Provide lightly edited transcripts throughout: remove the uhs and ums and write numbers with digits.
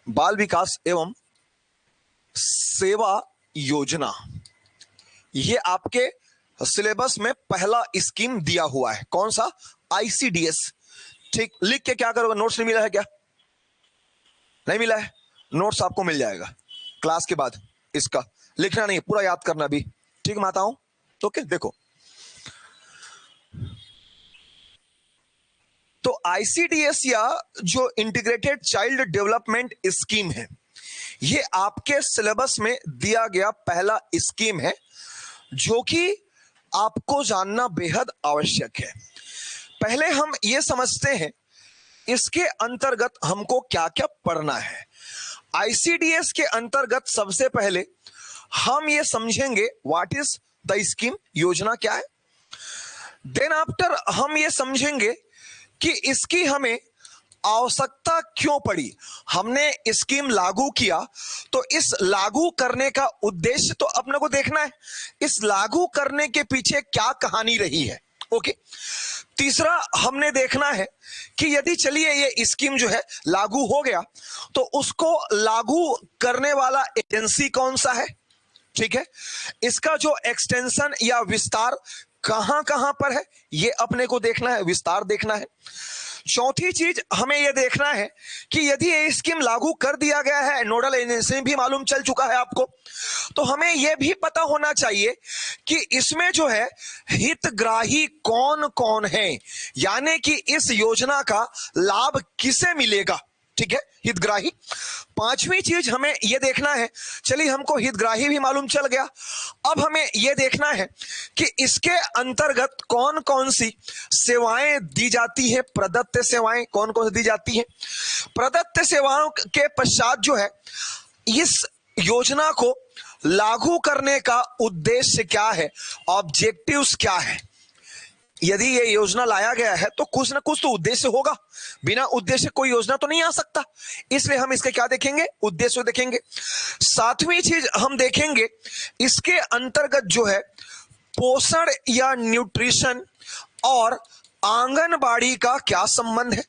बाल विकास एवं सेवा योजना, ये आपके सिलेबस में पहला स्कीम दिया हुआ है। कौन सा? आईसीडीएस। ठीक, लिख के क्या करोगे? नोट्स नहीं मिला है क्या? नहीं मिला है? नोट्स आपको मिल जाएगा क्लास के बाद। इसका लिखना नहीं, पूरा याद करना भी। ठीक माताओं? ओके, देखो तो आईसीडीएस या जो इंटीग्रेटेड चाइल्ड डेवलपमेंट स्कीम है, ये आपके सिलेबस में दिया गया पहला स्कीम है, जो कि आपको जानना बेहद आवश्यक है। पहले हम ये समझते हैं इसके अंतर्गत हमको क्या क्या पढ़ना है। आईसीडीएस के अंतर्गत सबसे पहले हम ये समझेंगे व्हाट इज द स्कीम, योजना क्या है। देन आफ्टर हम ये समझेंगे कि इसकी हमें आवश्यकता क्यों पड़ी। हमने स्कीम लागू किया तो इस लागू करने का उद्देश्य तो अपने को देखना है, इस लागू करने के पीछे क्या कहानी रही है। ओके, तीसरा हमने देखना है कि यदि चलिए ये स्कीम जो है लागू हो गया तो उसको लागू करने वाला एजेंसी कौन सा है। ठीक है, इसका जो एक्सटेंशन या विस्तार कहां कहां पर है ये अपने को देखना है, विस्तार देखना है। चौथी चीज हमें यह देखना है कि यदि ये स्कीम लागू कर दिया गया है, नोडल एजेंसी भी मालूम चल चुका है आपको, तो हमें यह भी पता होना चाहिए कि इसमें जो है हितग्राही कौन कौन है, यानी कि इस योजना का लाभ किसे मिलेगा। ठीक है, हितग्राही। पांचवी चीज हमें यह देखना है, चलिए हमको हितग्राही भी मालूम चल गया, अब हमें यह देखना है कि इसके अंतर्गत कौन कौन सी सेवाएं दी जाती है, प्रदत्त सेवाएं कौन कौन सी दी जाती हैं। प्रदत्त सेवाओं के पश्चात जो है इस योजना को लागू करने का उद्देश्य क्या है, ऑब्जेक्टिव्स क्या है। यदि ये योजना लाया गया है तो कुछ ना कुछ तो उद्देश्य होगा, बिना उद्देश्य कोई योजना तो नहीं आ सकता, इसलिए हम इसके क्या देखेंगे, उद्देश्य देखेंगे। सातवीं चीज हम देखेंगे इसके अंतर्गत जो है पोषण या न्यूट्रिशन और आंगनबाड़ी का क्या संबंध है।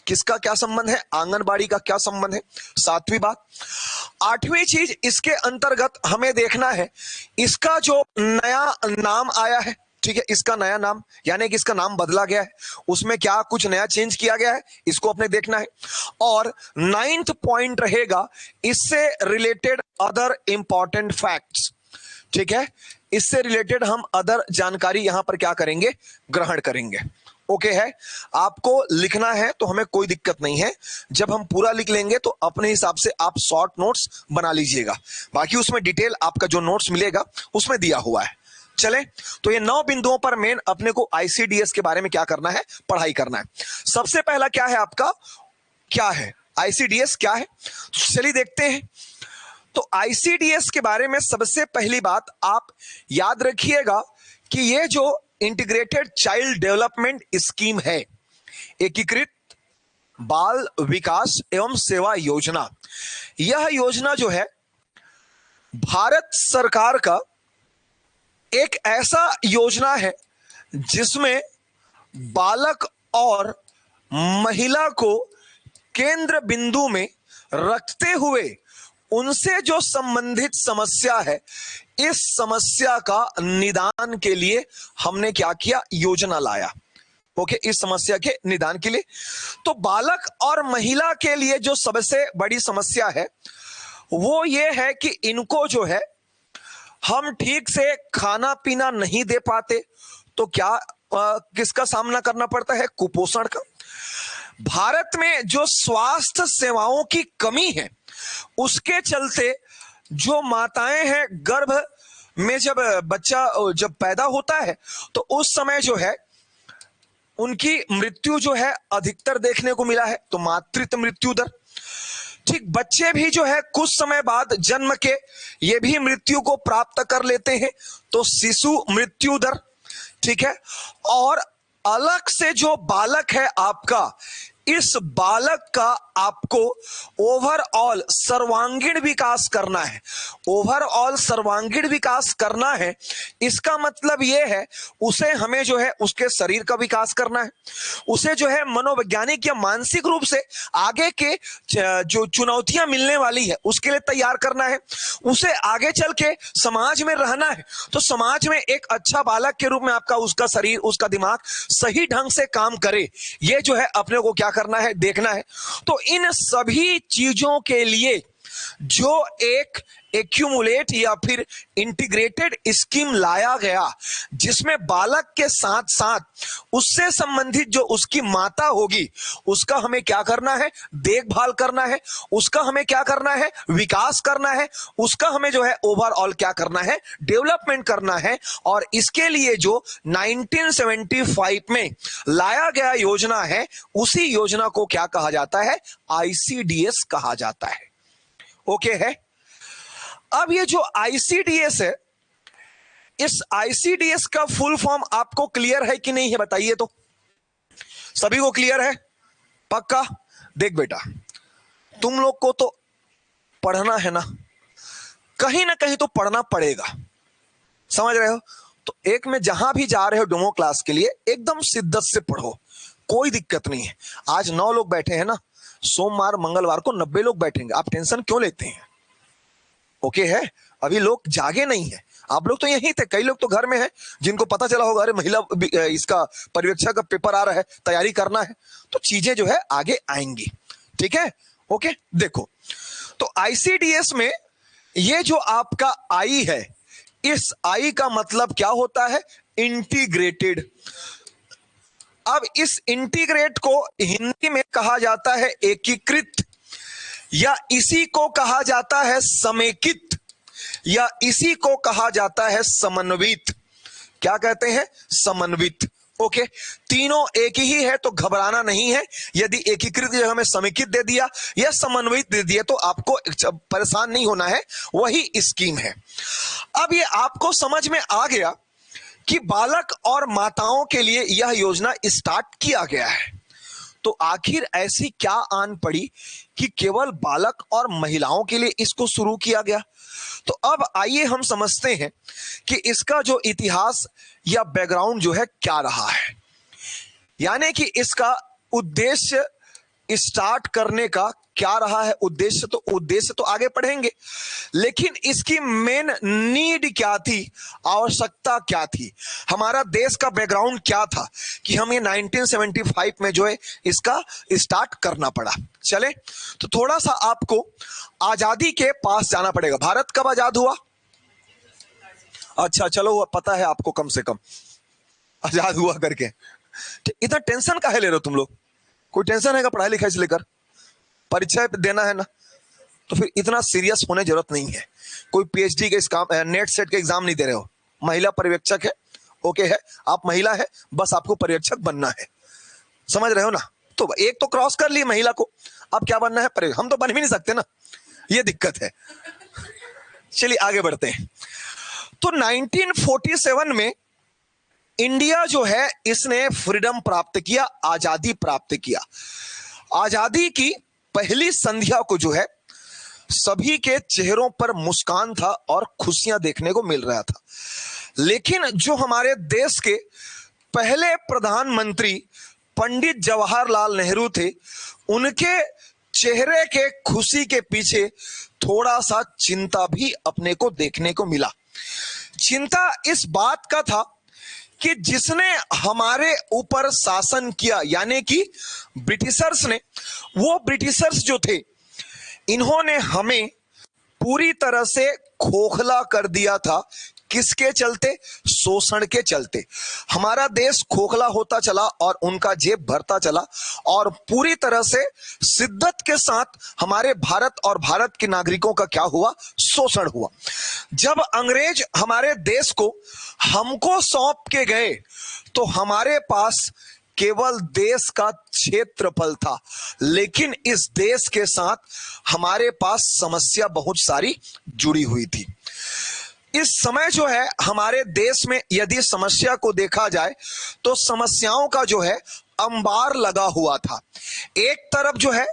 किसका क्या संबंध है? आंगनबाड़ी का क्या संबंध है, सातवीं बात। आठवीं चीज इसके अंतर्गत हमें देखना है इसका जो नया नाम आया है। ठीक है, इसका नया नाम यानी कि इसका नाम बदला गया है, उसमें क्या कुछ नया चेंज किया गया है, इसको अपने देखना है। और 9th पॉइंट रहेगा इससे रिलेटेड अदर इंपॉर्टेंट फैक्ट्स। ठीक है, इससे रिलेटेड हम अदर जानकारी यहां पर क्या करेंगे, ग्रहण करेंगे। ओके है, आपको लिखना है तो हमें कोई दिक्कत नहीं है, जब हम पूरा लिख लेंगे तो अपने हिसाब से आप शॉर्ट नोट्स बना लीजिएगा, बाकी उसमें डिटेल आपका जो नोट्स मिलेगा उसमें दिया हुआ है। चले, तो ये 9 बिंदुओं पर मेन अपने को आईसीडीएस के बारे में क्या करना है, पढ़ाई करना है। सबसे पहला क्या है आपका, क्या है आईसीडीएस, क्या है, चलिए देखते हैं। तो आईसीडीएस के बारे में सबसे पहली बात आप याद रखिएगा कि ये जो इंटीग्रेटेड चाइल्ड डेवलपमेंट स्कीम है, एकीकृत बाल विकास एवं सेवा योजना, यह योजना जो है भारत सरकार का एक ऐसा योजना है जिसमें बालक और महिला को केंद्र बिंदु में रखते हुए उनसे जो संबंधित समस्या है, इस समस्या का निदान के लिए हमने क्या किया, योजना लाया। ओके, इस समस्या के निदान के लिए। तो बालक और महिला के लिए जो सबसे बड़ी समस्या है वो ये है कि इनको जो है हम ठीक से खाना पीना नहीं दे पाते, तो क्या किसका सामना करना पड़ता है, कुपोषण का। भारत में जो स्वास्थ्य सेवाओं की कमी है उसके चलते जो माताएं हैं गर्भ में जब बच्चा जब पैदा होता है तो उस समय जो है उनकी मृत्यु जो है अधिकतर देखने को मिला है, तो मातृत्व मृत्यु दर। ठीक, बच्चे भी जो है कुछ समय बाद जन्म के ये भी मृत्यु को प्राप्त कर लेते हैं, तो शिशु मृत्यु दर। ठीक है, और अलग से जो बालक है आपका, इस बालक का आपको ओवरऑल सर्वांगीण विकास करना है। ओवरऑल सर्वांगीण विकास करना है, इसका मतलब यह है उसे हमें जो है उसके शरीर का विकास करना है, उसे जो है मनोवैज्ञानिक या मानसिक रूप से आगे के जो चुनौतियां मिलने वाली है उसके लिए तैयार करना है, उसे आगे चल के समाज में रहना है। तो समाज में एक अच्छा बालक के रूप में आपका उसका शरीर, उसका दिमाग सही ढंग से काम करे, ये जो है अपने को क्या करना है, देखना है। तो इन सभी चीजों के लिए जो एक एक्यूमुलेट या फिर इंटीग्रेटेड स्कीम लाया गया, जिसमें बालक के साथ साथ उससे संबंधित जो उसकी माता होगी उसका हमें क्या करना है, देखभाल करना है, उसका हमें क्या करना है, विकास करना है, उसका हमें जो है ओवरऑल क्या करना है, डेवलपमेंट करना है। और इसके लिए जो 1975 में लाया गया योजना है, उसी योजना को क्या कहा जाता है, ICDS कहा जाता है। ओके है। अब ये जो ICDS है, इस ICDS का फुल फॉर्म आपको क्लियर है कि नहीं है, बताइए तो। सभी को क्लियर है? पक्का? देख बेटा, तुम लोग को तो पढ़ना है ना, कहीं ना कहीं तो पढ़ना पड़ेगा, समझ रहे हो? तो एक में जहां भी जा रहे हो डेमो क्लास के लिए एकदम शिद्दत से पढ़ो, कोई दिक्कत नहीं है। आज 9 लोग बैठे हैं ना, सोमवार मंगलवार को 90 लोग बैठेंगे, आप टेंशन क्यों लेते हैं? ओके है। अभी लोग जागे नहीं है, आप लोग तो यहीं थे, कई लोग तो घर में हैं जिनको पता चला होगा अरे महिला इसका पर्यवेक्षक का पेपर आ रहा है, तैयारी करना है, तो चीजें जो है आगे आएंगी। ठीक है, ओके। देखो, तो ICDS में ये जो आपका आई है, इस आई का मतलब क्या होता है, इंटीग्रेटेड। अब इस इंटीग्रेट को हिंदी में कहा जाता है एकीकृत, या इसी को कहा जाता है समेकित, या इसी को कहा जाता है समन्वित। क्या कहते हैं, समन्वित। ओके, तीनों एक ही है तो घबराना नहीं है। यदि एकीकृत की जगह में समेकित दे दिया या समन्वित दे दिया तो आपको परेशान नहीं होना है, वही स्कीम है। अब ये आपको समझ में आ गया कि बालक और माताओं के लिए यह योजना स्टार्ट किया गया है। तो आखिर ऐसी क्या आन पड़ी कि केवल बालक और महिलाओं के लिए इसको शुरू किया गया? तो अब आइए हम समझते हैं कि इसका जो इतिहास या बैकग्राउंड जो है क्या रहा है, यानी कि इसका उद्देश्य स्टार्ट करने का क्या रहा है। उद्देश्य तो आगे पढ़ेंगे, लेकिन इसकी मेन नीड क्या थी, आवश्यकता क्या थी, हमारा देश का बैकग्राउंड क्या था कि हमें 1975 में जो है इसका स्टार्ट करना पड़ा। चले, तो थोड़ा सा आपको आजादी के पास जाना पड़ेगा। भारत कब आजाद हुआ? अच्छा चलो, पता है आपको कम से कम आजाद हुआ करके। इतना टेंशन काहे ले रहे हो तुम लोग? कोई टेंशन है क्या पढ़ाई लिखाई से लेकर? परीक्षा देना है ना, तो फिर इतना सीरियस होने जरूरत नहीं है। कोई PhD के काम, नेट सेट के एग्जाम नहीं दे रहे हो। महिला पर्यवेक्षक है, ओके है, आप महिला है, बस आपको पर्यवेक्षक बनना है, समझ रहे हो ना? तो एक तो क्रॉस कर ली महिला को, अब क्या बनना है, हम तो बन भी नहीं सकते ना, ये दिक्कत है। चलिए आगे बढ़ते हैं। तो 1947 में इंडिया जो है इसने फ्रीडम प्राप्त किया, आजादी प्राप्त किया। आजादी की पहली संध्या को जो है सभी के चेहरों पर मुस्कान था और खुशियां देखने को मिल रहा था। लेकिन जो हमारे देश के पहले प्रधानमंत्री पंडित जवाहरलाल नेहरू थे, उनके चेहरे के खुशी के पीछे थोड़ा सा चिंता भी अपने को देखने को मिला। चिंता इस बात का था कि जिसने हमारे ऊपर शासन किया, यानी कि ब्रिटिशर्स ने, वो ब्रिटिशर्स जो थे इन्होंने हमें पूरी तरह से खोखला कर दिया था। किसके चलते? शोषण के चलते। हमारा देश खोखला होता चला और उनका जेब भरता चला, और पूरी तरह से शिद्दत के साथ हमारे भारत और भारत के नागरिकों का क्या हुआ? शोषण हुआ। जब अंग्रेज हमारे देश को हमको सौंप के गए तो हमारे पास केवल देश का क्षेत्रफल था, लेकिन इस देश के साथ हमारे पास समस्या बहुत सारी जुड़ी हुई थी। इस समय जो है हमारे देश में यदि समस्या को देखा जाए तो समस्याओं का जो है अंबार लगा हुआ था। एक तरफ जो है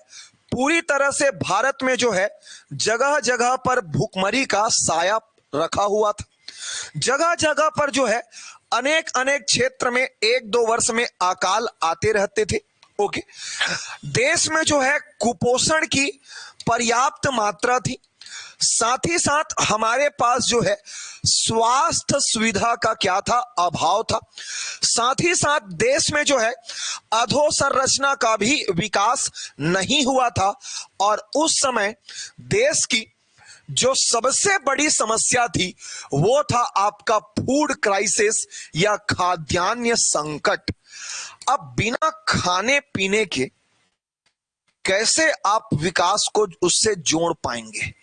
पूरी तरह से भारत में जो है जगह जगह पर भूखमरी का साया रखा हुआ था। जगह जगह पर जो है अनेक अनेक क्षेत्र में एक दो वर्ष में अकाल आते रहते थे। ओके, देश में जो है कुपोषण की पर्याप्त मात्रा थी। साथ ही साथ हमारे पास जो है स्वास्थ्य सुविधा का क्या था, अभाव था। साथ ही साथ देश में जो है अधोसंरचना का भी विकास नहीं हुआ था। और उस समय देश की जो सबसे बड़ी समस्या थी वो था आपका फूड क्राइसिस या खाद्यान्न संकट। अब बिना खाने पीने के कैसे आप विकास को उससे जोड़ पाएंगे?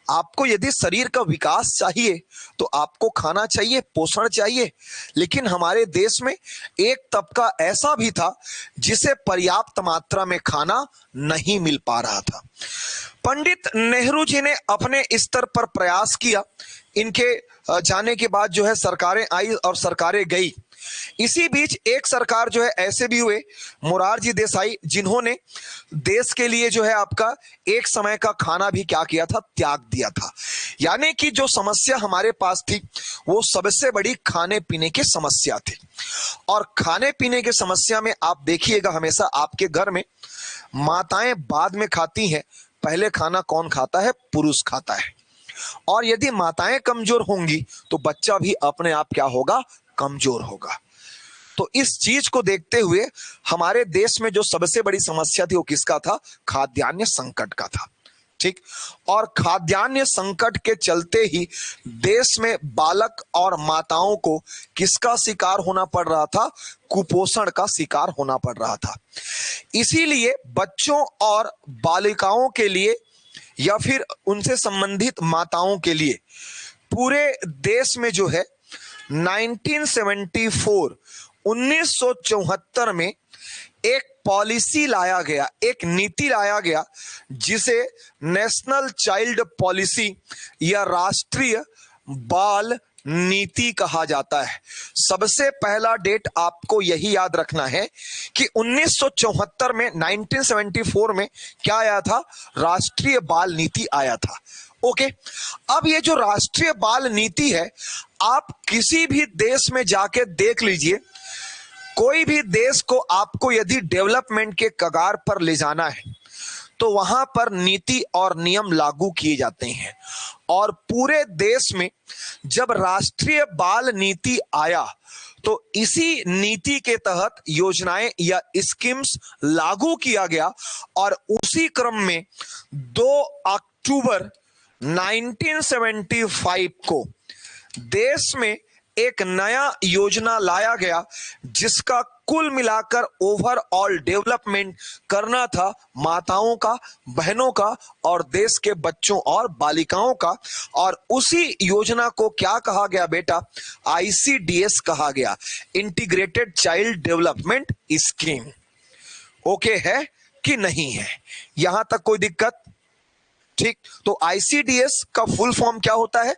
आपको यदि शरीर का विकास चाहिए तो आपको खाना चाहिए, पोषण चाहिए। लेकिन हमारे देश में एक तबका ऐसा भी था जिसे पर्याप्त मात्रा में खाना नहीं मिल पा रहा था। पंडित नेहरू जी ने अपने स्तर पर प्रयास किया। इनके जाने के बाद जो है सरकारें आई और सरकारें गई। इसी बीच एक सरकार जो है ऐसे भी हुए, मोरारजी देसाई, जिन्होंने देश के लिए जो है आपका एक समय का खाना भी क्या किया था, त्याग दिया था। यानी कि जो समस्या हमारे पास थी वो सबसे बड़ी खाने पीने की समस्या थी। और खाने पीने की समस्या में आप देखिएगा हमेशा आपके घर में माताएं बाद में खाती हैं, पहले खाना कौन खाता है? पुरुष खाता है। और यदि माताएं कमजोर होंगी तो बच्चा भी अपने आप क्या होगा? कमजोर होगा। तो इस चीज को देखते हुए हमारे देश में जो सबसे बड़ी समस्या थी वो किसका था? खाद्यान्न संकट का था। ठीक, और खाद्यान्न संकट के चलते ही देश में बालक और माताओं को किसका शिकार होना पड़ रहा था? कुपोषण का शिकार होना पड़ रहा था। इसीलिए बच्चों और बालिकाओं के लिए या फिर उनसे संबंधित माताओं के लिए पूरे देश में जो है 1974 में एक पॉलिसी लाया गया, एक नीति लाया गया जिसे नेशनल चाइल्ड पॉलिसी या राष्ट्रीय बाल नीति कहा जाता है। सबसे पहला डेट आपको यही याद रखना है कि 1974 में 1974 में क्या आया था? राष्ट्रीय बाल नीति आया था। ओके, अब ये जो राष्ट्रीय बाल नीति है, आप किसी भी देश में जाके देख लीजिए, कोई भी देश को आपको यदि डेवलपमेंट के कगार पर ले जाना है तो वहां पर नीति और नियम लागू किए जाते हैं। और पूरे देश में जब राष्ट्रीय बाल नीति आया तो इसी नीति के तहत योजनाएं या स्कीम्स लागू किया गया। और उसी क्रम में 2 अक्टूबर 1975 को देश में एक नया योजना लाया गया जिसका कुल मिलाकर ओवरऑल डेवलपमेंट करना था माताओं का, बहनों का और देश के बच्चों और बालिकाओं का। और उसी योजना को क्या कहा गया बेटा? ICDS कहा गया, integrated child development scheme. Okay है कि नहीं है? यहां तक कोई दिक्कत? ठीक, तो ICDS का फुल फॉर्म क्या होता है?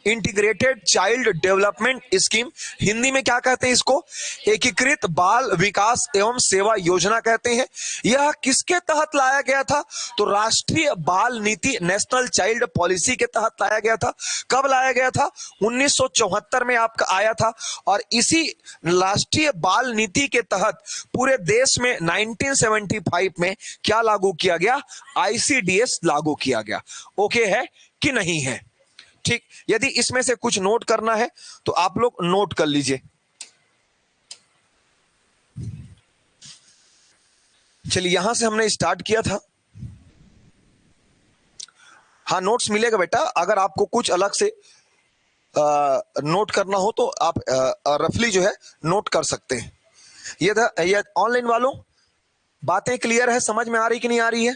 Integrated child development scheme. Hindi में क्या कहते हैं इसको? एकीकृत बाल विकास एवं सेवा योजना कहते हैं। यह किसके तहत लाया गया था? तो राष्ट्रीय बाल नीति, नेशनल चाइल्ड पॉलिसी के तहत लाया गया था। कब लाया गया था? 1974 में आपका आया था। और इसी राष्ट्रीय बाल नीति के तहत पूरे देश में 1975 में क्या लागू किया गया? ICDS लागू किया गया। ओके है कि नहीं है? ठीक, यदि इसमें से कुछ नोट करना है तो आप लोग नोट कर लीजिए। चलिए, यहां से हमने स्टार्ट किया था। हाँ, नोट्स मिलेगा बेटा। अगर आपको कुछ अलग से नोट करना हो तो आप रफली जो है नोट कर सकते हैं। ये ऑनलाइन वालों, बातें क्लियर है? समझ में आ रही कि नहीं आ रही है?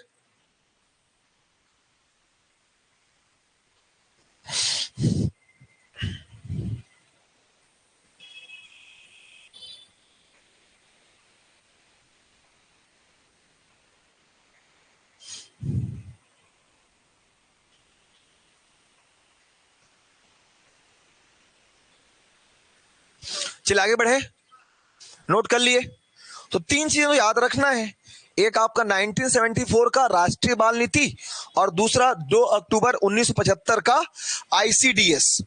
चलिए आगे बढ़े। नोट कर लिए? तो तीन चीजें तो याद रखना है, एक आपका 1974 का राष्ट्रीय बाल नीति और दूसरा 2 अक्टूबर 1975 का आईसीडीएस।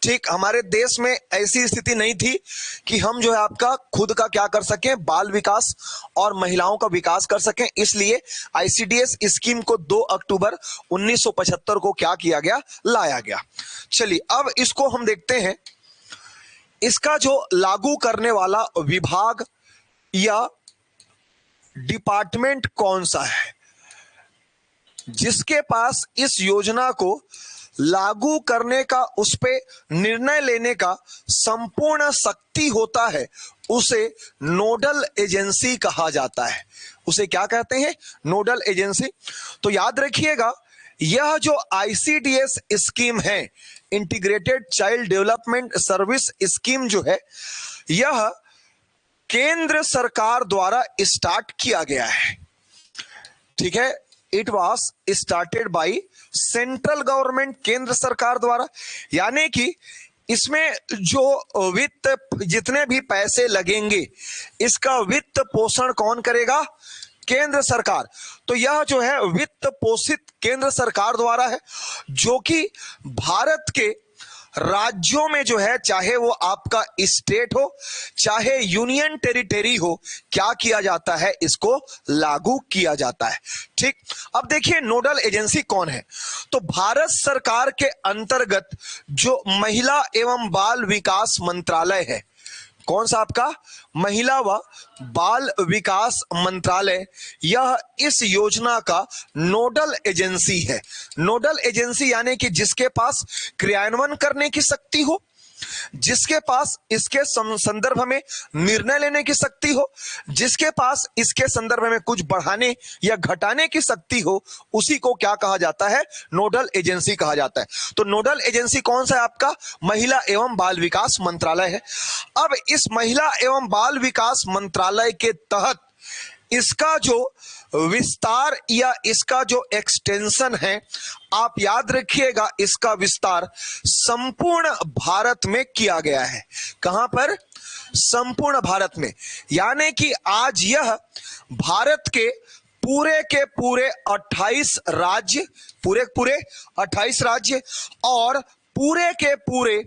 ठीक, हमारे देश में ऐसी स्थिति नहीं थी कि हम जो है आपका खुद का क्या कर सकें, बाल विकास और महिलाओं का विकास कर सकें, इसलिए आईसीडीएस स्कीम को 2 अक्टूबर 1975 को क्या किया गया, लाया गया। चलिए अब इसको हम देखते हैं, इसका जो लागू करने वाला विभाग या डिपार्टमेंट कौन सा है जिसके पास इस योजना को लागू करने का, उस पे निर्णय लेने का संपूर्ण शक्ति होता है, उसे नोडल एजेंसी कहा जाता है। उसे क्या कहते हैं, नोडल एजेंसी। तो याद रखिएगा, यह जो आईसीडीएस स्कीम है, integrated child development service scheme जो है, यह केंद्र सरकार द्वारा स्टार्ट किया गया है। ठीक है, it was started by central government, केंद्र सरकार द्वारा। यानी कि इसमें जो वित्त, जितने भी पैसे लगेंगे, इसका वित्त पोषण कौन करेगा, केंद्र सरकार। तो यह जो है वित्त पोषित केंद्र सरकार द्वारा है, जो कि भारत के राज्यों में जो है, चाहे वो आपका स्टेट हो चाहे यूनियन टेरिटरी हो, क्या किया जाता है, इसको लागू किया जाता है। ठीक, अब देखिए नोडल एजेंसी कौन है। तो भारत सरकार के अंतर्गत जो महिला एवं बाल विकास मंत्रालय है, कौन सा आपका, महिला व बाल विकास मंत्रालय, यह इस योजना का नोडल एजेंसी है। नोडल एजेंसी यानी कि जिसके पास क्रियान्वयन करने की शक्ति हो, जिसके पास इसके संदर्भ में निर्णय लेने की शक्ति हो, जिसके पास इसके संदर्भ में कुछ बढ़ाने या घटाने की शक्ति हो, उसी को क्या कहा जाता है, नोडल एजेंसी कहा जाता है। तो नोडल एजेंसी कौन सा है आपका, महिला एवं बाल विकास मंत्रालय है। अब इस महिला एवं बाल विकास मंत्रालय के तहत इसका जो विस्तार या इसका जो एक्सटेंशन है, आप याद रखिएगा, इसका विस्तार संपूर्ण भारत में किया गया है। कहां पर, संपूर्ण भारत में। यानी कि आज यह भारत के पूरे 28 राज्य, पूरे 28 राज्य और पूरे के पूरे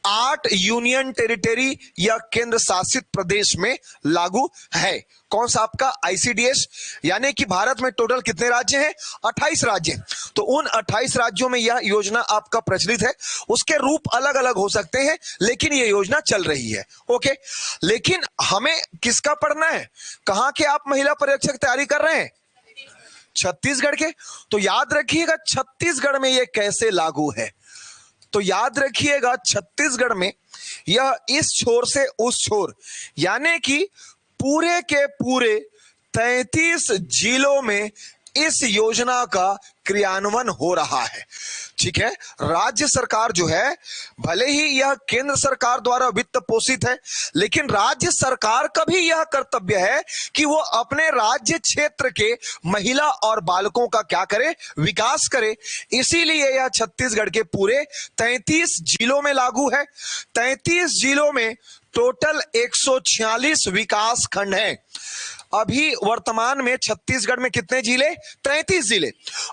8 यूनियन टेरिटरी या केंद्र शासित प्रदेश में लागू है। कौन सा आपका, आईसीडीएस। यानी कि भारत में टोटल कितने राज्य हैं, 28 राज्य। तो उन 28 राज्यों में यह योजना आपका प्रचलित है। उसके रूप अलग अलग हो सकते हैं, लेकिन यह योजना चल रही है। ओके, लेकिन हमें किसका पढ़ना है, कहां के आप महिला परीक्षक तैयारी कर रहे हैं, छत्तीसगढ़ के। तो याद रखिएगा छत्तीसगढ़ में यह कैसे लागू है। तो याद रखिएगा छत्तीसगढ़ में यह इस छोर से उस छोर, यानी कि पूरे के पूरे 33 जिलों में इस योजना का क्रियान्वयन हो रहा है। ठीक है, राज्य सरकार जो है, भले ही यह केंद्र सरकार द्वारा वित्त पोषित है, लेकिन राज्य सरकार का भी यह कर्तव्य है कि वो अपने राज्य क्षेत्र के महिला और बालकों का क्या करे, विकास करे। इसीलिए यह छत्तीसगढ़ के पूरे 33 जिलों में लागू है। 33 जिलों में टोटल 146 विकास खंड हैं। अभी वर्तमान में छत्तीसगढ़ में कितने जिले, 33 जिले,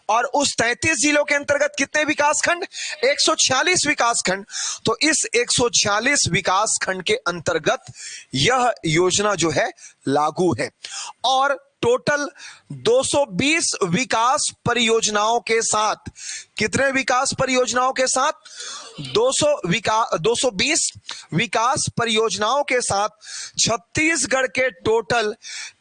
और उस 33 जिलों के अंतर्गत कितने विकास खंड, 146 विकास खंड। तो इस 146 विकास खंड के अंतर्गत यह योजना जो है लागू है। और टोटल 220 विकास परियोजनाओं के साथ, कितने विकास परियोजनाओं के साथ, 220 विकास परियोजनाओं के साथ छत्तीसगढ़ के टोटल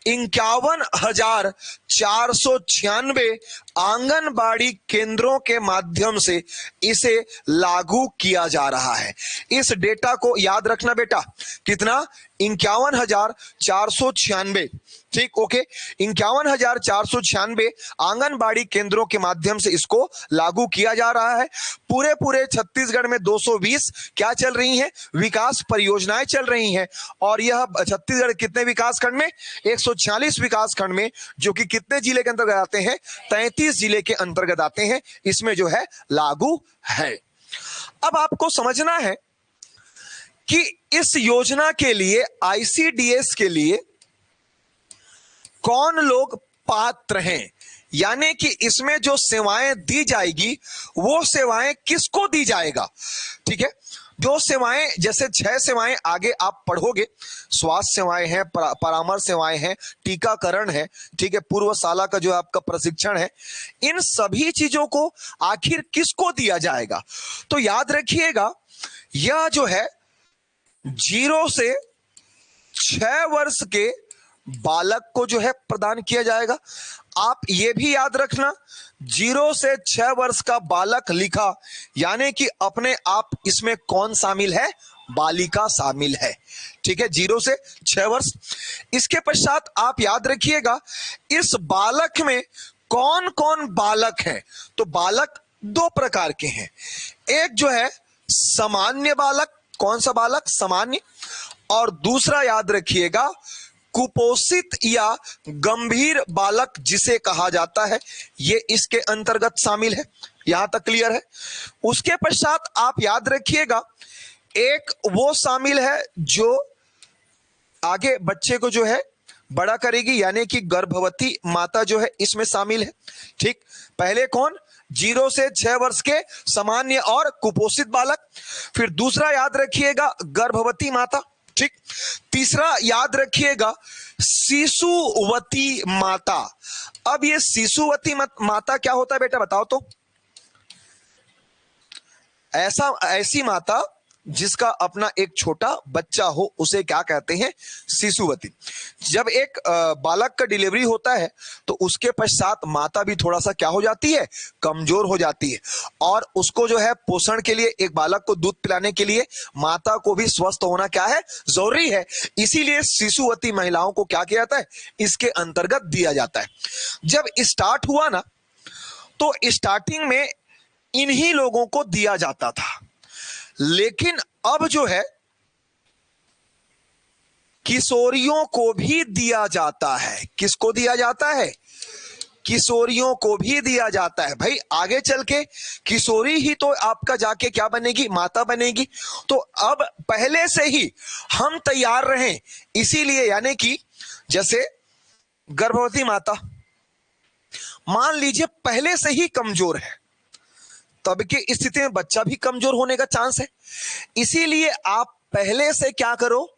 51,496 आंगनबाड़ी केंद्रों के माध्यम से इसे लागू किया जा रहा है। इस डेटा को याद रखना बेटा, कितना, 51,496। ठीक, ओके, 51,496 आंगनबाड़ी केंद्रों के माध्यम से इसको लागू किया जा रहा है। पूरे छत्तीसगढ़ में 220 क्या चल रही हैं, विकास परियोजनाएं चल रही हैं। और यह छत्तीसगढ़ कितने विकास खंड में, 146 विकास खंड में, जो कि कितने जिले के अंतर्गत आते हैं, 33 जिले के अंतर्गत आते हैं, इसमें जो है लागू है। अब आपको समझना है कि इस योजना के लिए, आईसीडीएस के लिए कौन लोग पात्र हैं, यानी कि इसमें जो सेवाएं दी जाएगी वो सेवाएं किसको दी जाएगा। ठीक है, जो सेवाएं, जैसे 6 सेवाएं आगे आप पढ़ोगे, स्वास्थ्य सेवाएं हैं, परामर्श सेवाएं हैं, टीकाकरण है, ठीक है, पूर्वशाला का जो आपका प्रशिक्षण है, इन सभी चीजों को आखिर किसको दिया जाएगा। तो याद रखिएगा, यह जो है 0 से 6 वर्ष के बालक को जो है प्रदान किया जाएगा। आप ये भी याद रखना, 0 से 6 वर्ष का बालक लिखा, यानी कि अपने आप इसमें कौन शामिल है, बालिका शामिल है। ठीक है, 0 से 6 वर्ष। इसके पश्चात आप याद रखिएगा, इस बालक में कौन कौन बालक हैं। तो बालक 2 प्रकार के हैं, एक जो है सामान्य बालक, कौन सा बालक, सामान्य, और दूसरा याद रखिएगा कुपोषित या गंभीर बालक जिसे कहा जाता है, ये इसके अंतर्गत शामिल है। यहां तक क्लियर है। उसके पश्चात आप याद रखिएगा, एक वो शामिल है जो आगे बच्चे को जो है बड़ा करेगी, यानी कि गर्भवती माता जो है इसमें शामिल है। ठीक, पहले कौन, 0 से 6 वर्ष के सामान्य और कुपोषित बालक, फिर दूसरा याद रखिएगा गर्भवती माता। ठीक, तीसरा याद रखिएगा शिशुवती माता। अब ये शिशुवती माता क्या होता है बेटा, बताओ तो। ऐसी माता जिसका अपना एक छोटा बच्चा हो, उसे क्या कहते हैं, शिशुवती। जब एक बालक का डिलीवरी होता है तो उसके पश्चात माता भी थोड़ा सा क्या हो जाती है, कमजोर हो जाती है, और उसको जो है पोषण के लिए, एक बालक को दूध पिलाने के लिए माता को भी स्वस्थ होना क्या है, जरूरी है। इसीलिए शिशुवती महिलाओं को क्या किया जाता है, इसके अंतर्गत दिया जाता है। जब स्टार्ट हुआ ना, तो स्टार्टिंग में इन्हीं लोगों को दिया जाता था, लेकिन अब जो है किशोरियों को भी दिया जाता है। किसको दिया जाता है, किशोरियों को भी दिया जाता है। भाई आगे चल के किशोरी ही तो आपका जाके क्या बनेगी, माता बनेगी। तो अब पहले से ही हम तैयार रहें, इसीलिए, यानी कि जैसे गर्भवती माता मान लीजिए पहले से ही कमजोर है, तब की स्थिति में बच्चा भी कमजोर होने का चांस है। इसीलिए आप पहले से क्या करो,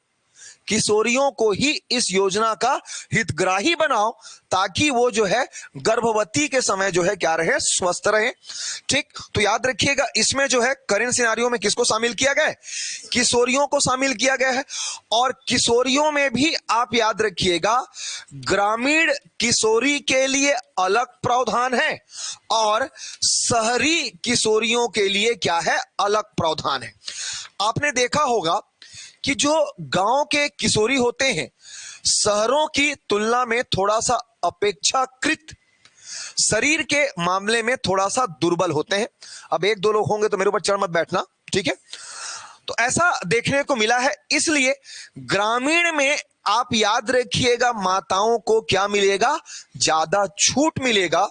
किशोरियों को ही इस योजना का हितग्राही बनाओ, ताकि वो जो है गर्भवती के समय जो है क्या रहे, स्वस्थ रहे। ठीक, तो याद रखिएगा, इसमें जो है करंट सिनेरियो में किसको शामिल किया गया है, किशोरियों को शामिल किया गया है। और किशोरियों में भी आप याद रखिएगा, ग्रामीण किशोरी के लिए अलग प्रावधान है और शहरी किशोरियों के लिए क्या है, अलग प्रावधान है। आपने देखा होगा कि जो गांव के किशोरी होते हैं, शहरों की तुलना में थोड़ा सा अपेक्षाकृत शरीर के मामले में थोड़ा सा दुर्बल होते हैं। अब 1-2 लोग होंगे तो मेरे ऊपर चढ़ मत बैठना, ठीक है। तो ऐसा देखने को मिला है, इसलिए ग्रामीण में आप याद रखिएगा माताओं को क्या मिलेगा, ज्यादा छूट मिलेगा,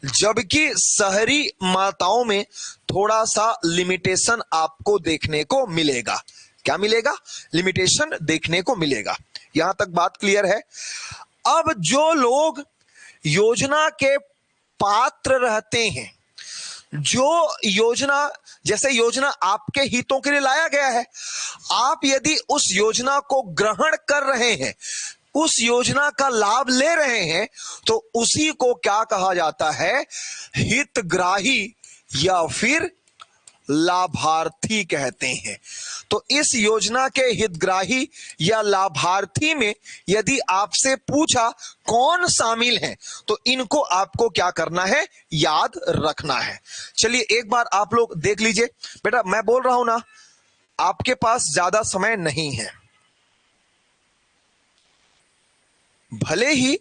जबकि शहरी माताओं में थोड़ा सा लिमिटेशन आपको देखने को मिलेगा। क्या मिलेगा, लिमिटेशन देखने को मिलेगा। यहां तक बात क्लियर है। अब जो लोग योजना के पात्र रहते हैं, जो योजना, जैसे योजना आपके हितों के लिए लाया गया है, आप यदि उस योजना को ग्रहण कर रहे हैं, उस योजना का लाभ ले रहे हैं, तो उसी को क्या कहा जाता है, हितग्राही या फिर लाभार्थी कहते हैं। तो इस योजना के हितग्राही या लाभार्थी में यदि आपसे पूछा कौन शामिल है, तो इनको आपको क्या करना है, याद रखना है। चलिए एक बार आप लोग देख लीजिए। बेटा मैं बोल रहा हूं ना, आपके पास ज्यादा समय नहीं है। भले ही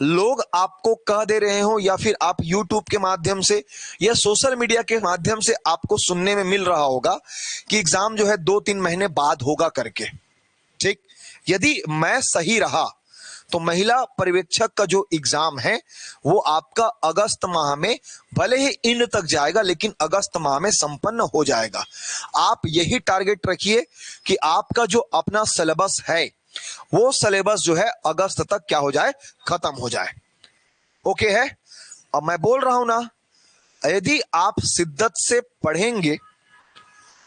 लोग आपको कह दे रहे हो या फिर आप YouTube के माध्यम से या सोशल मीडिया के माध्यम से आपको सुनने में मिल रहा होगा कि एग्जाम जो है 2-3 महीने बाद होगा करके, ठीक। यदि मैं सही रहा तो महिला पर्यवेक्षक का जो एग्जाम है वो आपका अगस्त माह में, भले ही एंड तक जाएगा, लेकिन अगस्त माह में संपन्न हो जाएगा। आप यही टारगेट रखिए कि आपका जो अपना सिलेबस है वो सिलेबस जो है अगस्त तक क्या हो जाए, खत्म हो जाए। ओके है। अब मैं बोल रहा हूं ना, यदि आप शिद्दत से पढ़ेंगे,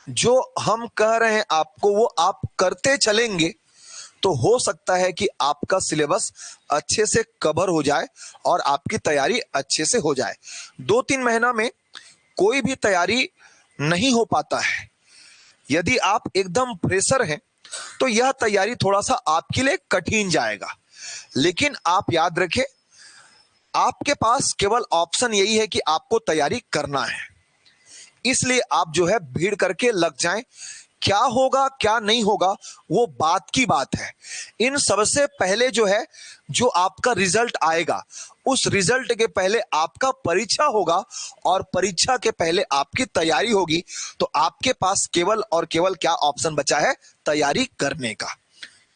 जो हम कह रहे हैं आपको वो आप करते चलेंगे, तो हो सकता है कि आपका सिलेबस अच्छे से कवर हो जाए और आपकी तैयारी अच्छे से हो जाए। 2-3 महीना में कोई भी तैयारी नहीं हो पाता है। यदि आप एकदम फ्रेशर हैं तो यह तैयारी थोड़ा सा आपके लिए कठिन जाएगा, लेकिन आप याद रखें, आपके पास केवल ऑप्शन यही है कि आपको तैयारी करना है। इसलिए आप जो है भीड़ करके लग जाएं। क्या होगा क्या नहीं होगा वो बात की बात है। इन सबसे पहले जो है, जो आपका रिजल्ट आएगा, उस रिजल्ट के पहले आपका परीक्षा होगा और परीक्षा के पहले आपकी तैयारी होगी। तो आपके पास केवल और केवल क्या ऑप्शन बचा है, तैयारी करने का।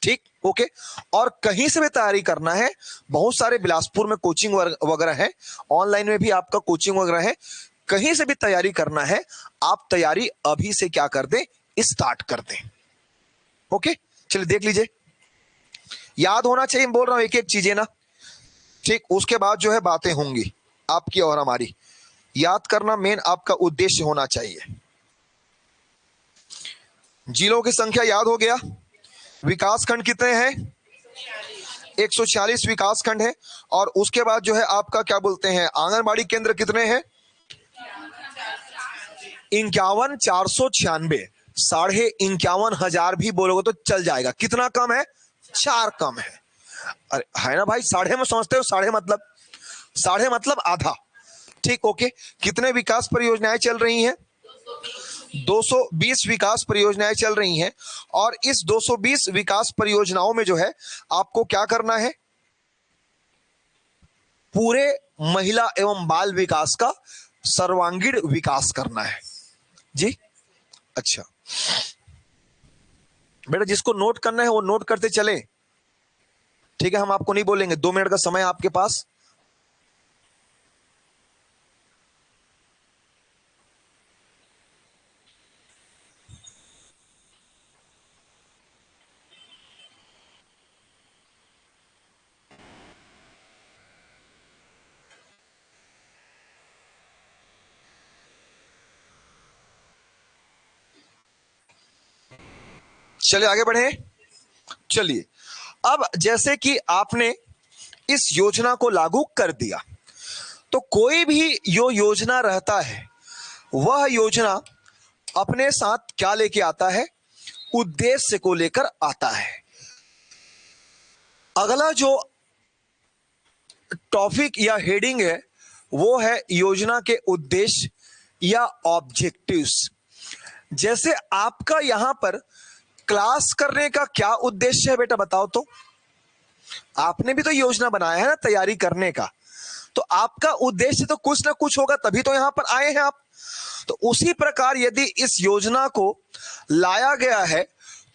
ठीक, ओके। और कहीं से भी तैयारी करना है, बहुत सारे बिलासपुर में कोचिंग वगैरह है, ऑनलाइन में भी आपका कोचिंग वगैरह है। कहीं से भी तैयारी करना है, आप तैयारी अभी से क्या कर दें, स्टार्ट कर दें। ओके, चलिए देख लीजिए। याद होना चाहिए, बोल रहा हूं एक एक चीजें ना। ठीक, उसके बाद जो है बातें होंगी आपकी और हमारी। याद करना मेन आपका उद्देश्य होना चाहिए। जिलों की संख्या याद हो गया। विकास खंड कितने हैं, 146 विकास खंड है। और उसके बाद जो है आपका क्या बोलते हैं, आंगनबाड़ी केंद्र कितने हैं, 51,496। 51,500 भी बोलोगे तो चल जाएगा। कितना कम है, 4 कम है। अरे है ना भाई, साढ़े में समझते हो, साढ़े मतलब आधा। ठीक, ओके। कितने विकास परियोजनाएं चल रही हैं, 220 विकास परियोजनाएं चल रही हैं। और इस 220 विकास परियोजनाओं में जो है आपको क्या करना है, पूरे महिला एवं बाल विकास का सर्वांगीण विकास करना है जी। अच्छा बेटा, जिसको नोट करना है वो नोट करते चले। ठीक है, हम आपको नहीं बोलेंगे, 2 मिनट का समय आपके पास। चलिए आगे बढ़े। चलिए, अब जैसे कि आपने इस योजना को लागू कर दिया, तो कोई भी जो योजना रहता है, वह योजना अपने साथ क्या लेके आता है, उद्देश्य को लेकर आता है। अगला जो टॉपिक या हेडिंग है वो है योजना के उद्देश्य या ऑब्जेक्टिव्स। जैसे आपका यहां पर क्लास करने का क्या उद्देश्य है बेटा, बताओ तो। आपने भी तो योजना बनाया है ना तैयारी करने का, तो आपका उद्देश्य तो कुछ ना कुछ होगा, तभी तो यहां पर आए हैं आप। तो उसी प्रकार यदि इस योजना को लाया गया है,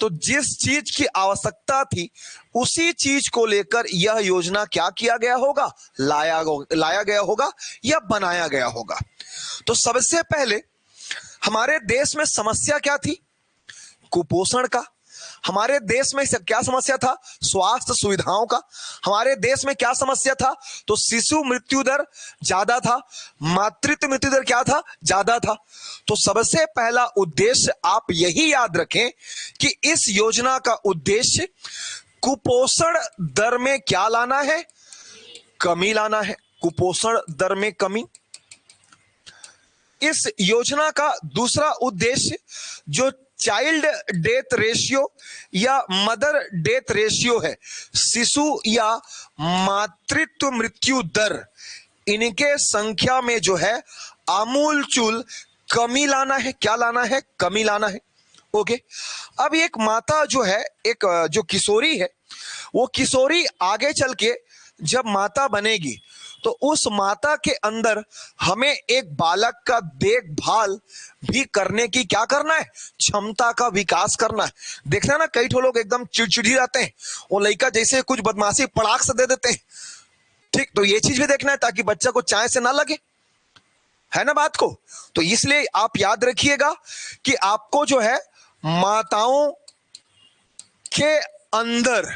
तो जिस चीज की आवश्यकता थी उसी चीज को लेकर यह योजना क्या किया गया होगा, लाया गया होगा या बनाया गया होगा। तो सबसे पहले हमारे देश में समस्या क्या थी, कुपोषण का। हमारे देश में क्या समस्या था, स्वास्थ्य सुविधाओं का। हमारे देश में क्या समस्या था, तो शिशु मृत्यु दर ज्यादा था, मातृत्व मृत्यु दर क्या था, ज्यादा था। तो सबसे पहला उद्देश्य आप यही याद रखें कि इस योजना का उद्देश्य कुपोषण दर में क्या लाना है, कमी लाना है। कुपोषण दर में कमी। इस योजना का दूसरा उद्देश्य जो चाइल्ड डेथ रेशियो या मदर डेथ रेशियो है, शिशु या मातृत्व मृत्यु दर, इनके संख्या में जो है आमूलचूल कमी लाना है। क्या लाना है, कमी लाना है। ओके। अब एक माता जो है, एक जो किशोरी है, वो किशोरी आगे चल के जब माता बनेगी, तो उस माता के अंदर हमें एक बालक का देखभाल भी करने की क्या करना है, क्षमता का विकास करना है। देखना ना, कई ठो लोग एकदम चिड़चिड़ी रहते हैं, वो लड़का जैसे कुछ बदमाशी पड़ाक से दे देते हैं। ठीक, तो ये चीज भी देखना है ताकि बच्चा को चाय से ना लगे, है ना बात को। तो इसलिए आप याद रखिएगा कि आपको जो है माताओं के अंदर,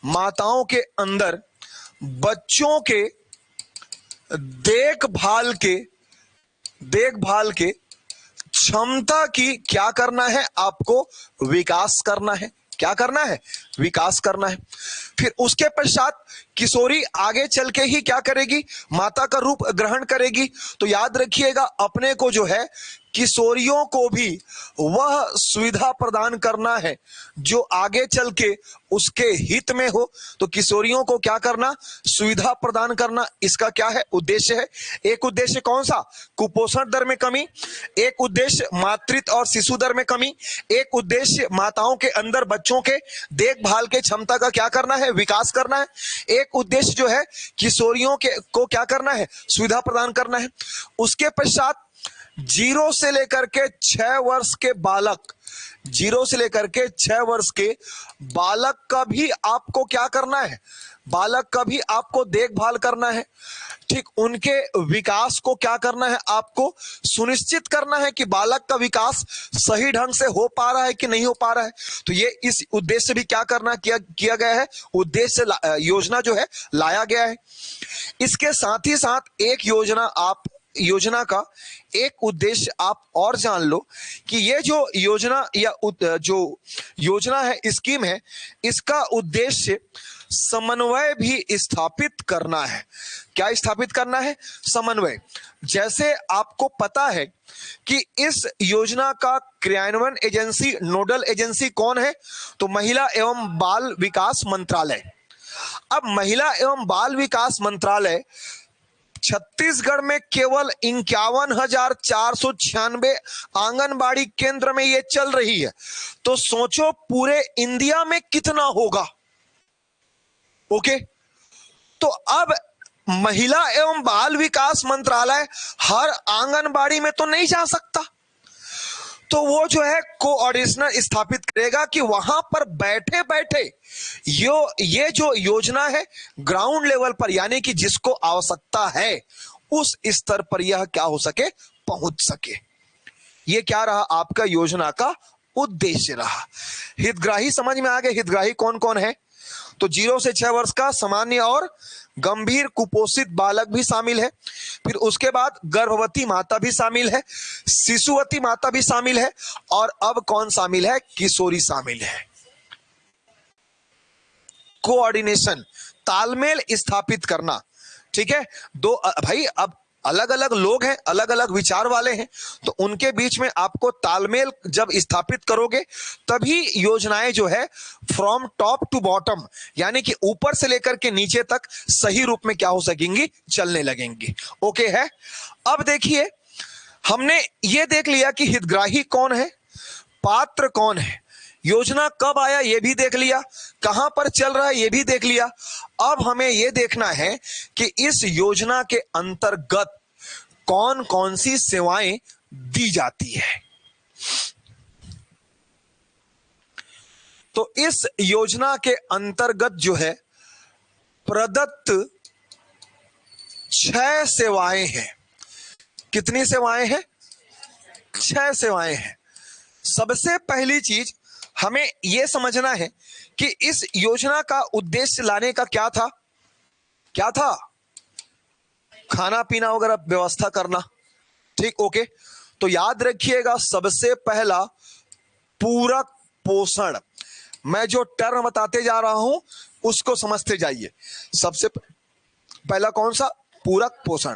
माताओं के अंदर बच्चों के देखभाल के क्षमता की क्या करना है, आपको विकास करना है। क्या करना है? विकास करना है। फिर उसके पश्चात किशोरी आगे चल के ही क्या करेगी? माता का रूप ग्रहण करेगी। तो याद रखिएगा, अपने को जो है किशोरियों को भी वह सुविधा प्रदान करना है जो आगे चल के उसके हित में हो। तो किशोरियों को क्या करना? सुविधा प्रदान करना। इसका क्या है? उद्देश्य है। एक उद्देश्य कौन सा? कुपोषण दर में कमी। एक उद्देश्य मातृत्व और शिशु दर में कमी। एक उद्देश्य माताओं के अंदर बच्चों के देखभाल के क्षमता का क्या करना है? विकास करना है। एक उद्देश्य जो है किशोरियों के को क्या करना है? सुविधा प्रदान करना है। उसके पश्चात 0 से लेकर के 6 वर्ष के बालक, 0 से लेकर के 6 वर्ष के बालक का भी आपको क्या करना है? बालक का भी आपको देखभाल करना है। ठीक, उनके विकास को क्या करना है? आपको सुनिश्चित करना है कि बालक का विकास सही ढंग से हो पा रहा है कि नहीं हो पा रहा है। तो ये इस उद्देश्य भी क्या करना किया गया है, उद्देश्य योजना जो है लाया गया है। इसके साथ ही साथ एक योजना का एक उद्देश्य आप और जान लो कि ये जो योजना या जो योजना है, स्कीम है, इसका उद्देश्य समन्वय भी स्थापित करना है। क्या स्थापित करना है? समन्वय। जैसे आपको पता है कि इस योजना का क्रियान्वयन एजेंसी, नोडल एजेंसी कौन है? तो महिला एवं बाल विकास मंत्रालय। अब महिला एवं बाल विकास मंत्रालय छत्तीसगढ़ में केवल 51,496 आंगनबाड़ी केंद्र में ये चल रही है। तो सोचो पूरे इंडिया में कितना होगा। ओके, तो अब महिला एवं बाल विकास मंत्रालय हर आंगनबाड़ी में तो नहीं जा सकता, तो वो जो है कोऑर्डिनेशन स्थापित करेगा कि वहां पर बैठे बैठे ये जो योजना है ग्राउंड लेवल पर, यानी कि जिसको आवश्यकता है उस स्तर पर यह क्या हो सके? पहुंच सके। ये क्या रहा? आपका योजना का उद्देश्य रहा। हितग्राही समझ में आ गए? हितग्राही कौन कौन है? तो 0 से 6 वर्ष का सामान्य और गंभीर कुपोषित बालक भी शामिल है। फिर उसके बाद गर्भवती माता भी शामिल है, शिशुवती माता भी शामिल है, और अब कौन शामिल है? किशोरी शामिल है। कोऑर्डिनेशन, तालमेल स्थापित करना। ठीक है, दो भाई अब अलग अलग लोग हैं, अलग अलग विचार वाले हैं, तो उनके बीच में आपको तालमेल जब स्थापित करोगे तभी योजनाएं जो है फ्रॉम टॉप टू बॉटम, यानी कि ऊपर से लेकर के नीचे तक सही रूप में क्या हो सकेंगी? चलने लगेंगी। ओके है। अब देखिए, हमने ये देख लिया कि हितग्राही कौन है, पात्र कौन है, योजना कब आया ये भी देख लिया, कहां पर चल रहा है ये भी देख लिया। अब हमें यह देखना है कि इस योजना के अंतर्गत कौन कौन सी सेवाएं दी जाती है। तो इस योजना के अंतर्गत जो है प्रदत्त 6 सेवाएं हैं। कितनी सेवाएं हैं? 6 सेवाएं हैं। सबसे पहली चीज हमें यह समझना है कि इस योजना का उद्देश्य लाने का क्या था? क्या था? खाना पीना वगैरह व्यवस्था करना। ठीक, ओके। तो याद रखिएगा, सबसे पहला पूरक पोषण। मैं जो टर्म बताते जा रहा हूं उसको समझते जाइए। सबसे पहला कौन सा? पूरक पोषण।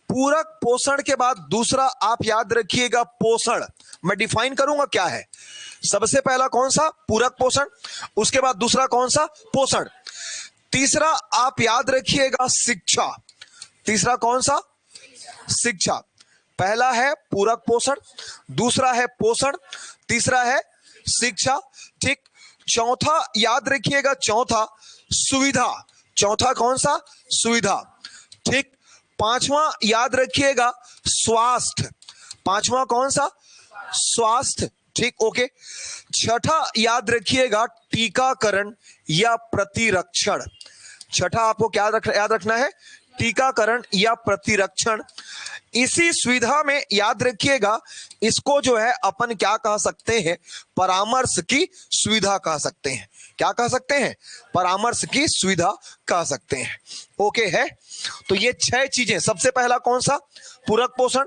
पूरक पोषण के बाद दूसरा आप याद रखिएगा पोषण। मैं डिफाइन करूंगा क्या है। सबसे पहला कौन सा? पूरक पोषण। उसके बाद दूसरा कौन सा? पोषण। तीसरा आप याद रखिएगा शिक्षा। तीसरा कौन सा? शिक्षा। पहला है पूरक पोषण, दूसरा है पोषण, तीसरा है शिक्षा। ठीक, चौथा याद रखिएगा, चौथा सुविधा। चौथा कौन सा? सुविधा। ठीक, पांचवा याद रखिएगा स्वास्थ्य। पांचवा कौन सा? स्वास्थ्य। ठीक, ओके। छठा याद रखिएगा टीकाकरण या प्रतिरक्षण। छठा आपको क्या याद रखना है? टीकाकरण या प्रतिरक्षण। इसी सुविधा में याद रखिएगा, इसको जो है अपन क्या कह सकते हैं? परामर्श की सुविधा कह सकते हैं। क्या कह सकते हैं, परामर्श की सुविधा कह सकते हैं। ओके है। तो ये 6 चीजें, सबसे पहला कौन सा, पूरक पोषण,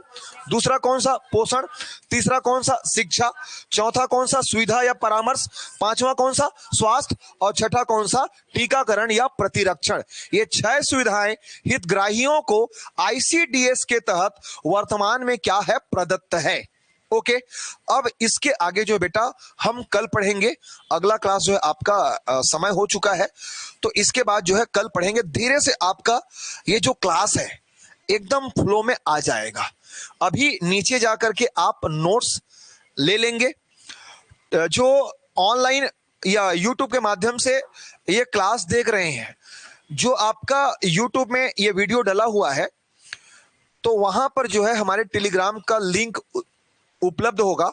दूसरा कौन सा, पोषण, तीसरा कौन सा, शिक्षा, चौथा कौन सा, सुविधा या परामर्श, पांचवा कौन सा, स्वास्थ्य, और छठा कौन सा, टीकाकरण या प्रतिरक्षण। ये 6 सुविधाएं हितग्राहियों को आईसीडीएस के तहत वर्तमान में क्या है, प्रदत्त है। ओके अब इसके आगे जो बेटा हम कल पढ़ेंगे, अगला क्लास जो है आपका समय हो चुका है, तो इसके बाद जो है कल पढ़ेंगे। धीरे से आपका ये जो क्लास है एकदम फ्लो में आ जाएगा। अभी नीचे जाकर के आप नोट्स ले लेंगे। जो ऑनलाइन या यूट्यूब के माध्यम से ये क्लास देख रहे हैं, जो आपका यूट्यूब में ये वीडियो डला हुआ है, तो वहां पर जो है हमारे टेलीग्राम का लिंक उपलब्ध होगा,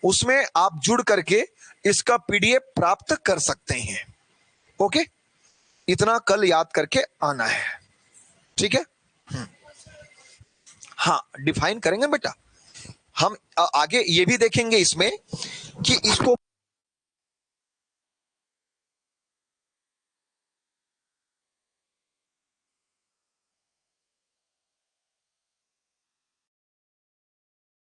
उसमें आप जुड़ करके इसका पीडीएफ प्राप्त कर सकते हैं। ओके, इतना कल याद करके आना है, ठीक है। हाँ, डिफाइन करेंगे बेटा हम। आगे ये भी देखेंगे इसमें कि इसको